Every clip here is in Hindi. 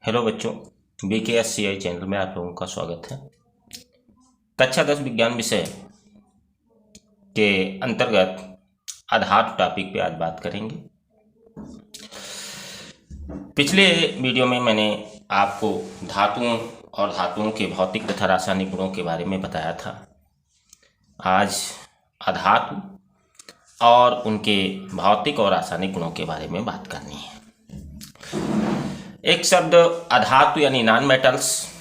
हेलो बच्चों, BKSCI चैनल में आप लोगों का स्वागत है। कक्षा 10 विज्ञान विषय के अंतर्गत आधातु टॉपिक पे आज बात करेंगे। पिछले वीडियो में मैंने आपको धातुओं और धातुओं के भौतिक तथा रासायनिक गुणों के बारे में बताया था। आज आधातु और उनके भौतिक और रासायनिक गुणों के बारे में बात करनी है। एक शब्द अधातु यानी नॉन मेटल्स।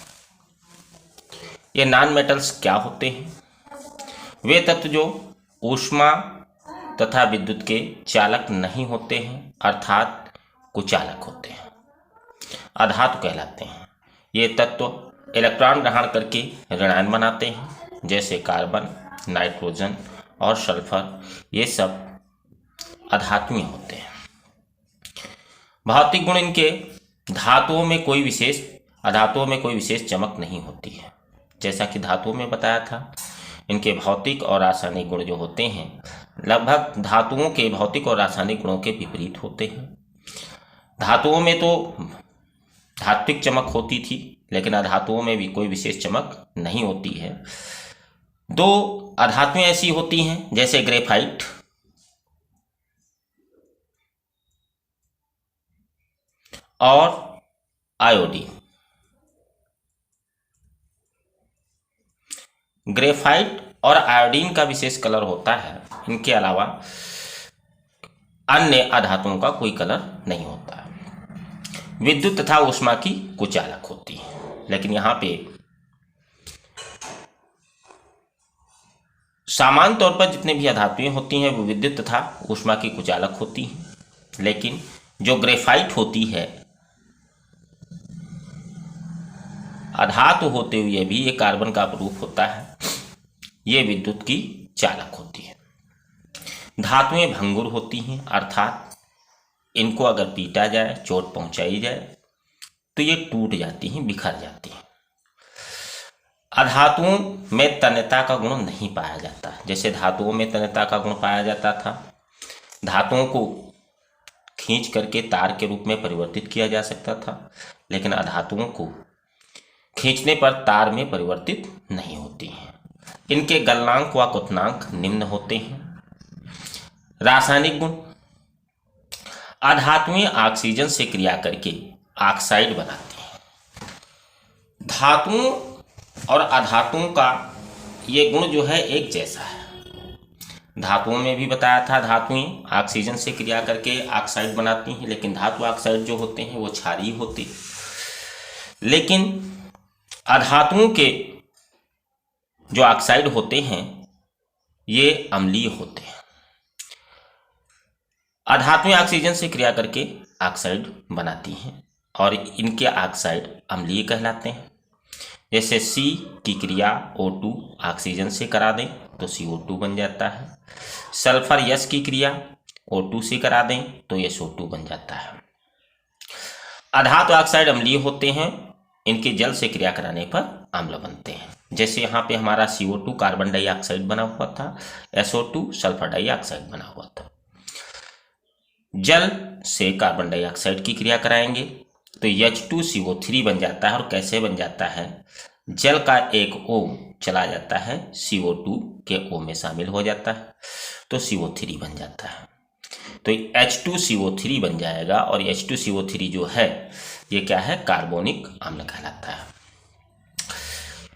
ये नॉन मेटल्स क्या होते हैं? वे तत्व जो ऊष्मा तथा विद्युत के चालक नहीं होते हैं, अर्थात कुचालक होते हैं, अधातु कहलाते हैं। ये तत्व इलेक्ट्रॉन ग्रहण करके ऋणायन बनाते हैं, जैसे कार्बन, नाइट्रोजन और सल्फर। ये सब अधातुएं होते हैं। भौतिक गुण इनके अधातुओं में कोई विशेष चमक नहीं होती है। जैसा कि धातुओं में बताया था, इनके भौतिक और रासायनिक गुण जो होते हैं लगभग धातुओं के भौतिक और रासायनिक गुणों के विपरीत होते हैं। धातुओं में तो धात्विक चमक होती थी, लेकिन अधातुओं में भी कोई विशेष चमक नहीं होती है। दो अधातुएं ऐसी होती हैं, जैसे ग्रेफाइट और आयोडीन। ग्रेफाइट और आयोडीन का विशेष कलर होता है, इनके अलावा अन्य अधातुओं का कोई कलर नहीं होता है। विद्युत तथा ऊष्मा की कुचालक होती है, लेकिन यहाँ पे सामान्य तौर पर जितने भी अधातुएं होती हैं वो विद्युत तथा ऊष्मा की कुचालक होती हैं। लेकिन जो ग्रेफाइट होती है, अधातु होते हुए भी ये कार्बन का अपरूप होता है, ये विद्युत की चालक होती है। धातुएं भंगुर होती हैं, अर्थात इनको अगर पीटा जाए, चोट पहुंचाई जाए तो ये टूट जाती हैं, बिखर जाती हैं। अधातुओं में तन्यता का गुण नहीं पाया जाता। जैसे धातुओं में तन्यता का गुण पाया जाता था, धातुओं को खींच करके तार के रूप में परिवर्तित किया जा सकता था, लेकिन अधातुओं को खींचने पर तार में परिवर्तित नहीं होती हैं। इनके गलनांक व क्वथनांक निम्न होते हैं। रासायनिक गुण: अधातुएं ऑक्सीजन से क्रिया करके ऑक्साइड बनाती हैं। धातुओं और अधातुओं का ये गुण जो है एक जैसा है। धातुओं में भी बताया था, धातुएं ऑक्सीजन से क्रिया करके ऑक्साइड बनाती हैं, लेकिन धातु ऑक्साइड जो होते हैं वो क्षारीय होते हैं। लेकिन अधातुओं के जो ऑक्साइड होते हैं ये अम्लीय होते हैं। अधातुएं ऑक्सीजन से क्रिया करके ऑक्साइड बनाती हैं और इनके ऑक्साइड अम्लीय कहलाते हैं। जैसे C की क्रिया O2 ऑक्सीजन से करा दें तो CO2 बन जाता है। सल्फर यस की क्रिया O2 से करा दें तो SO2 बन जाता है। अधातु ऑक्साइड अम्लीय होते हैं, इनके जल से क्रिया कराने पर अम्ल बनते हैं। जैसे यहाँ पे हमारा CO2 कार्बन डाइऑक्साइड बना हुआ था, SO2 सल्फर डाइऑक्साइड बना हुआ था। जल से कार्बन डाइऑक्साइड की क्रिया कराएंगे तो H2CO3 बन जाता है। और कैसे बन जाता है? जल का एक O चला जाता है, CO2 के O में शामिल हो जाता है तो CO3 बन जाता है। तो H2CO3 बन जाएगा और H2CO3 जो है ये क्या है? कार्बोनिक अम्ल कहलाता है।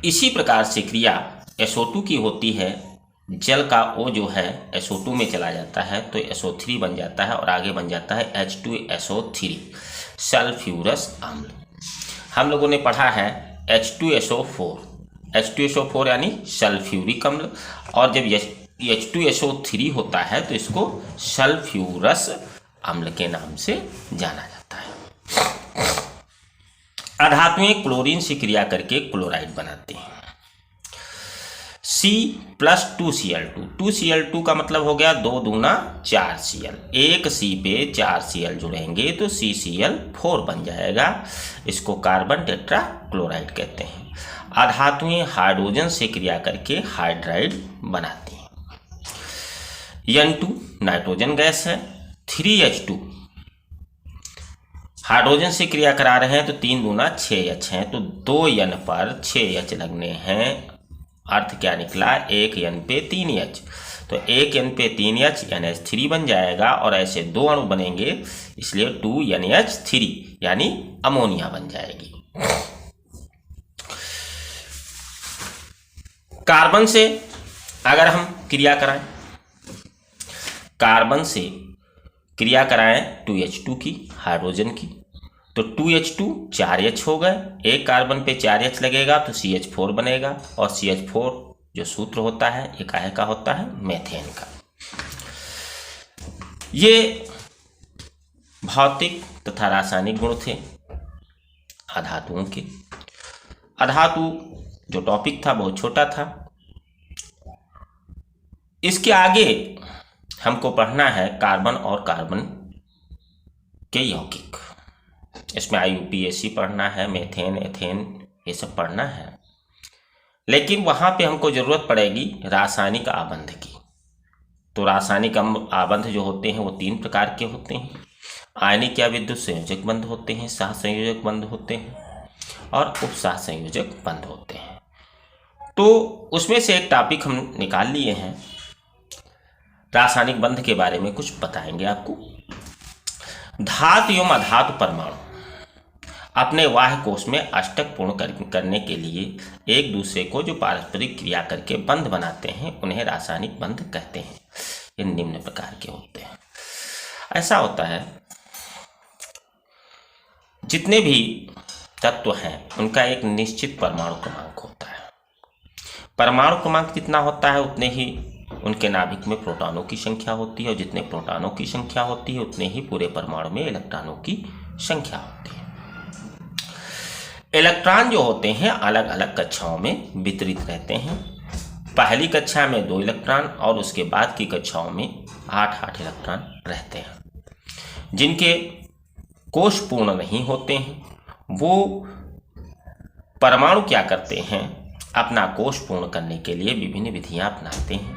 इसी प्रकार से क्रिया SO2 की होती है। जल का O जो है SO2 में चला जाता है तो SO3 बन जाता है और आगे बन जाता है H2SO3 सल्फ्यूरस अम्ल। हम लोगों ने पढ़ा है H2SO4 यानी सल्फ्यूरिक अम्ल, और जब H2SO3 होता है तो इसको सल्फ्यूरस अम्ल के नाम से जाना जाता है। अधातुएं क्लोरीन से क्रिया करके क्लोराइड बनाते हैं। C+2Cl2, 2Cl2 का मतलब हो गया 2 दूना 4Cl। एक C पे 4Cl जुड़ेंगे तो CCl4 बन जाएगा। इसको कार्बन टेट्रा क्लोराइड कहते हैं। अधातुएं हाइड्रोजन से क्रिया करके हाइड्राइड बनाती हैं। N2 नाइट्रोजन गैस है। 3H2 हाइड्रोजन से क्रिया करा रहे हैं तो 3 दूना 6H हैं, तो 2N पर 6H लगने हैं। अर्थ क्या निकला, 1N पे 3H, तो 1N पे 3H NH3 बन जाएगा और ऐसे 2 अणु बनेंगे, इसलिए 2NH3 यानी अमोनिया बन जाएगी। कार्बन से अगर हम क्रिया कराएं, कार्बन से क्रिया कराएं 2H2 की, हाइड्रोजन की, तो 2H2 4H हो गए, एक कार्बन पे 4H लगेगा तो CH4 बनेगा, और CH4 जो सूत्र होता है ये काहे का होता है, मेथेन का। ये भौतिक तथा रासायनिक गुण थे अधातुओं के। अधातु जो टॉपिक था बहुत छोटा था। इसके आगे हमको पढ़ना है कार्बन और कार्बन के यौगिक। इसमें IUPAC पढ़ना है, मेथेन, एथेन, ये सब पढ़ना है। लेकिन वहाँ पे हमको ज़रूरत पड़ेगी रासायनिक आबंध की। तो रासायनिक आबंध जो होते हैं वो 3 प्रकार के होते हैं। आयनिक या विद्युत संयोजक बंध होते हैं, सहसंयोजक बंध होते हैं, और उपसहसंयोजक बंध होते हैं। तो उसमें से एक टॉपिक हम निकाल लिए हैं, रासायनिक बंध के बारे में कुछ बताएंगे आपको। धातु एवं अधातु परमाणु अपने बाह्य कोश में अष्टक पूर्ण करने के लिए एक दूसरे को जो पारस्परिक क्रिया करके बंध बनाते हैं उन्हें रासायनिक बंध कहते हैं। ये निम्न प्रकार के होते हैं। ऐसा होता है, जितने भी तत्व हैं उनका एक निश्चित परमाणु क्रमांक होता है। परमाणु क्रमांक जितना होता है उतने ही उनके नाभिक में प्रोटॉनों की संख्या होती है, और जितने प्रोटॉनों की संख्या होती है उतने ही पूरे परमाणु में इलेक्ट्रॉनों की संख्या होती है। इलेक्ट्रॉन जो होते हैं अलग अलग कक्षाओं में वितरित रहते हैं। पहली कक्षा में 2 इलेक्ट्रॉन और उसके बाद की कक्षाओं में 8 इलेक्ट्रॉन रहते हैं। जिनके कोश पूर्ण नहीं होते हैं वो परमाणु क्या करते हैं, अपना कोश पूर्ण करने के लिए विभिन्न विधियां अपनाते हैं,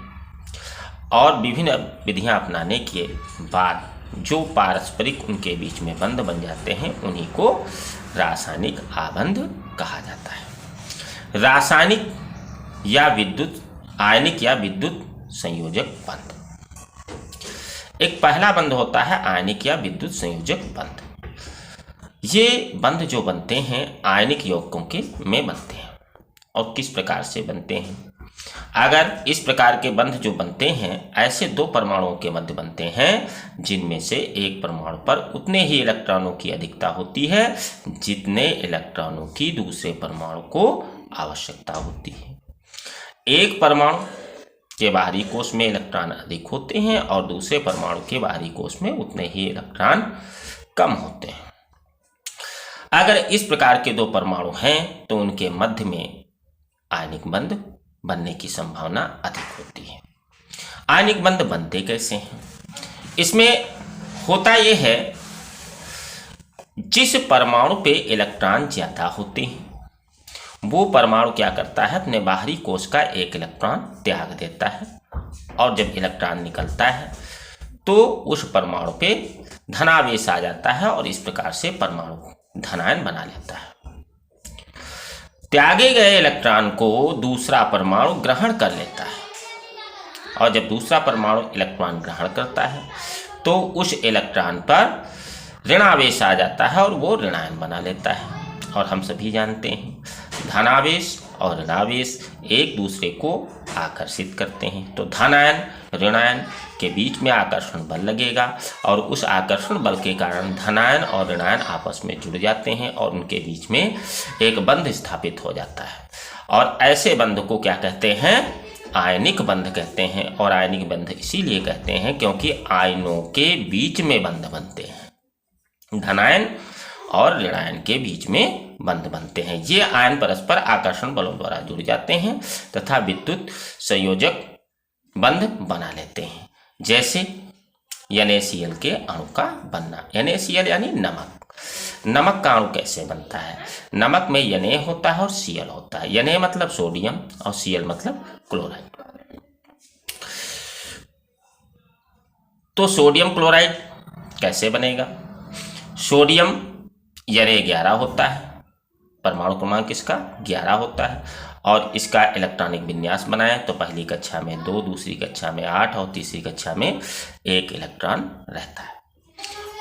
और विभिन्न विधियां अपनाने के बाद जो पारस्परिक उनके बीच में बंध बन जाते हैं उन्हीं को रासायनिक आबंध कहा जाता है। रासायनिक या विद्युत, आयनिक या विद्युत संयोजक बंध। एक पहला बंध होता है आयनिक या विद्युत संयोजक बंध। ये बंध जो बनते हैं आयनिक यौगिकों के में बनते हैं। और किस प्रकार से बनते हैं, अगर इस प्रकार के बंध जो बनते हैं ऐसे 2 परमाणुओं के मध्य बनते हैं जिनमें से एक परमाणु पर उतने ही इलेक्ट्रॉनों की अधिकता होती है जितने इलेक्ट्रॉनों की दूसरे परमाणु को आवश्यकता होती है। एक परमाणु के बाहरी कोश में इलेक्ट्रॉन अधिक होते हैं और दूसरे परमाणु के बाहरी कोश में उतने ही इलेक्ट्रॉन कम होते हैं। अगर इस प्रकार के 2 परमाणु हैं तो उनके मध्य में आयनिक बंध बनने की संभावना अधिक होती है। आयनिक बंध बनते कैसे हैं, इसमें होता यह है जिस परमाणु पे इलेक्ट्रॉन ज्यादा होते हैं वो परमाणु क्या करता है, अपने बाहरी कोश का एक इलेक्ट्रॉन त्याग देता है, और जब इलेक्ट्रॉन निकलता है तो उस परमाणु पे धनावेश आ जाता है और इस प्रकार से परमाणु धनायन बना लेता है। त्यागे गए इलेक्ट्रॉन को दूसरा परमाणु ग्रहण कर लेता है, और जब दूसरा परमाणु इलेक्ट्रॉन ग्रहण करता है तो उस इलेक्ट्रॉन पर ऋणावेश आ जाता है और वो ऋणायन बना लेता है। और हम सभी जानते हैं धनावेश और ऋणावेश एक दूसरे को आकर्षित करते हैं, तो धनायन ऋणायन के बीच में आकर्षण बल लगेगा और उस आकर्षण बल के कारण धनायन और ऋणायन आपस में जुड़ जाते हैं और उनके बीच में एक बंध स्थापित हो जाता है। और ऐसे बंध को क्या कहते हैं, आयनिक बंध कहते हैं। और आयनिक बंध इसीलिए कहते हैं क्योंकि आयनों के बीच में बंध बनते हैं, धनायन और ऋणायन के बीच में बंध बनते हैं। ये आयन परस्पर आकर्षण बलों द्वारा जुड़ जाते हैं तथा विद्युत संयोजक बंध बना लेते हैं, जैसे NaCl के अणु का बनना। NaCl यानी नमक। नमक का अणु कैसे बनता है, नमक में Na होता है और Cl होता है। Na मतलब सोडियम और Cl मतलब क्लोराइड। तो सोडियम क्लोराइड कैसे बनेगा, सोडियम यानी 11 होता है, परमाणु क्रमांक इसका 11 होता है। और इसका इलेक्ट्रॉनिक विन्यास बनाएं तो पहली कक्षा में 2, दूसरी कक्षा में 8 और तीसरी कक्षा में 1 इलेक्ट्रॉन रहता है।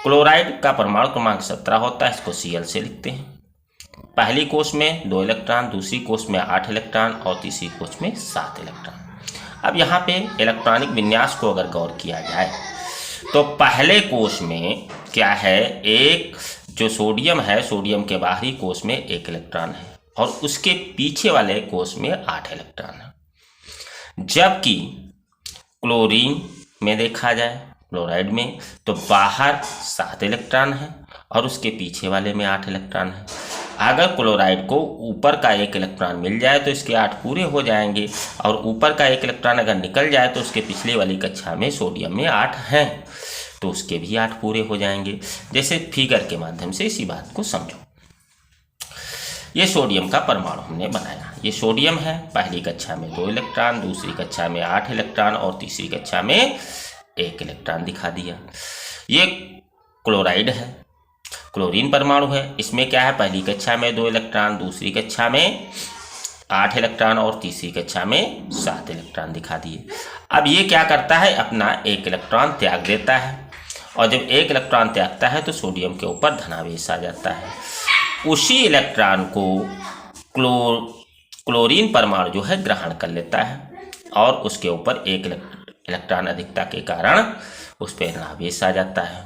क्लोराइड का परमाणु क्रमांक 17 होता है, इसको Cl से लिखते हैं। पहली कोष में 2 इलेक्ट्रॉन, दूसरी कोष में 8 इलेक्ट्रॉन और तीसरी कोष में 7 इलेक्ट्रॉन। अब यहाँ पे इलेक्ट्रॉनिक विन्यास को अगर गौर किया जाए तो पहले कोष में क्या है, एक जो सोडियम है, सोडियम के बाहरी कोष में 1 इलेक्ट्रॉन है और उसके पीछे वाले कोष में 8 इलेक्ट्रॉन है। जबकि क्लोरीन में देखा जाए, क्लोराइड में, तो बाहर 7 इलेक्ट्रॉन है और उसके पीछे वाले में 8 इलेक्ट्रॉन है। अगर क्लोराइड को ऊपर का 1 इलेक्ट्रॉन मिल जाए तो इसके 8 पूरे हो जाएंगे और ऊपर का 1 इलेक्ट्रॉन अगर निकल जाए तो उसके पिछले वाली कक्षा में सोडियम में 8 हैं तो उसके भी 8 पूरे हो जाएंगे। जैसे फिगर के माध्यम से इसी बात को समझो। ये सोडियम का परमाणु हमने बनाया, ये सोडियम है, पहली कक्षा में 2 इलेक्ट्रॉन, दूसरी कक्षा में 8 इलेक्ट्रॉन और तीसरी कक्षा में 1 इलेक्ट्रॉन दिखा दिया। ये क्लोराइड है, क्लोरीन परमाणु है, इसमें क्या है, पहली कक्षा में 2 इलेक्ट्रॉन, दूसरी कक्षा में 8 इलेक्ट्रॉन और तीसरी कक्षा में 7 इलेक्ट्रॉन दिखा दिए। अब ये क्या करता है, अपना 1 इलेक्ट्रॉन त्याग देता है और जब 1 इलेक्ट्रॉन त्यागता है तो सोडियम के ऊपर धनावेश आ जाता है। उसी इलेक्ट्रॉन को क्लोरीन परमाणु जो है ग्रहण कर लेता है और उसके ऊपर 1 इलेक्ट्रॉन अधिकता के कारण उस पर ऋणावेश आ जाता है।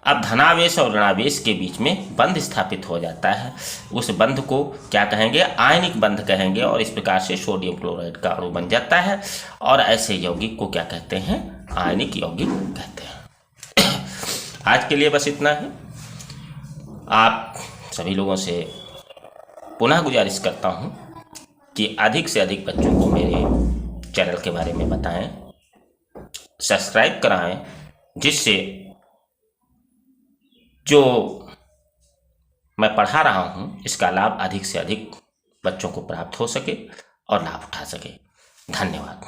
अब धनावेश और ऋणावेश के बीच में बंध स्थापित हो जाता है। उस बंध को क्या कहेंगे, आयनिक बंध कहेंगे और इस प्रकार से सोडियम क्लोराइड का अणु बन जाता है और ऐसे यौगिक को क्या कहते हैं, आयनिक यौगिक कहते हैं। आज के लिए बस इतना है। आप सभी लोगों से पुनः गुजारिश करता हूं कि अधिक से अधिक बच्चों को मेरे चैनल के बारे में बताएं, सब्सक्राइब कराएं, जिससे जो मैं पढ़ा रहा हूं इसका लाभ अधिक से अधिक बच्चों को प्राप्त हो सके और लाभ उठा सके। धन्यवाद।